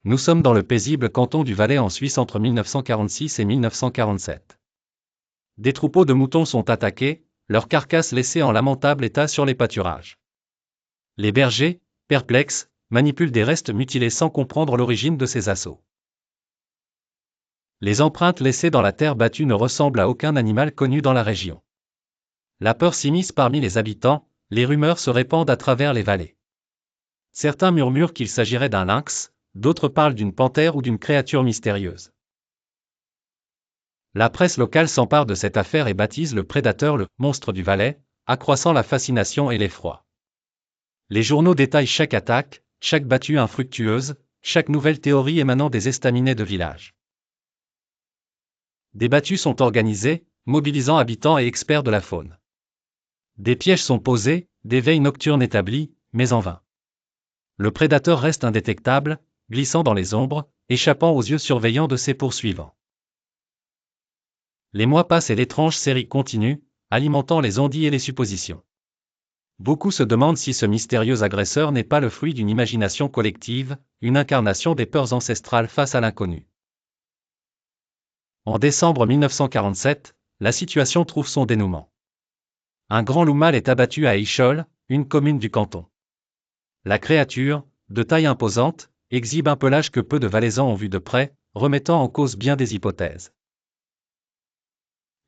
Nous sommes dans le paisible canton du Valais en Suisse entre 1946 et 1947. Des troupeaux de moutons sont attaqués, leurs carcasses laissées en lamentable état sur les pâturages. Les bergers, perplexes, manipulent des restes mutilés sans comprendre l'origine de ces assauts. Les empreintes laissées dans la terre battue ne ressemblent à aucun animal connu dans la région. La peur s'immisce parmi les habitants, les rumeurs se répandent à travers les vallées. Certains murmurent qu'il s'agirait d'un lynx, d'autres parlent d'une panthère ou d'une créature mystérieuse. La presse locale s'empare de cette affaire et baptise le prédateur le « monstre du Valais », accroissant la fascination et l'effroi. Les journaux détaillent chaque attaque, chaque battue infructueuse, chaque nouvelle théorie émanant des estaminets de village. Des battues sont organisées, mobilisant habitants et experts de la faune. Des pièges sont posés, des veilles nocturnes établies, mais en vain. Le prédateur reste indétectable, glissant dans les ombres, échappant aux yeux surveillants de ses poursuivants. Les mois passent et l'étrange série continue, alimentant les on-dit et les suppositions. Beaucoup se demandent si ce mystérieux agresseur n'est pas le fruit d'une imagination collective, une incarnation des peurs ancestrales face à l'inconnu. En décembre 1947, la situation trouve son dénouement. Un grand loup mâle est abattu à Échol, une commune du canton. La créature, de taille imposante, exhibe un pelage que peu de Valaisans ont vu de près, remettant en cause bien des hypothèses.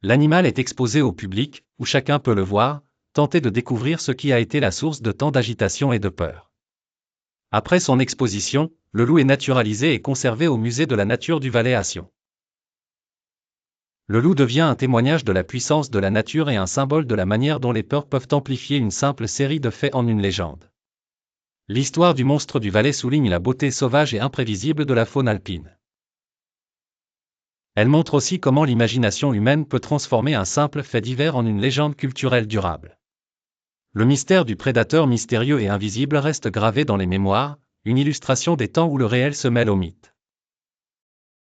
L'animal est exposé au public, où chacun peut le voir, tenter de découvrir ce qui a été la source de tant d'agitation et de peur. Après son exposition, le loup est naturalisé et conservé au musée de la nature du Valais à Sion. Le loup devient un témoignage de la puissance de la nature et un symbole de la manière dont les peurs peuvent amplifier une simple série de faits en une légende. L'histoire du monstre du Valais souligne la beauté sauvage et imprévisible de la faune alpine. Elle montre aussi comment l'imagination humaine peut transformer un simple fait divers en une légende culturelle durable. Le mystère du prédateur mystérieux et invisible reste gravé dans les mémoires, une illustration des temps où le réel se mêle au mythe.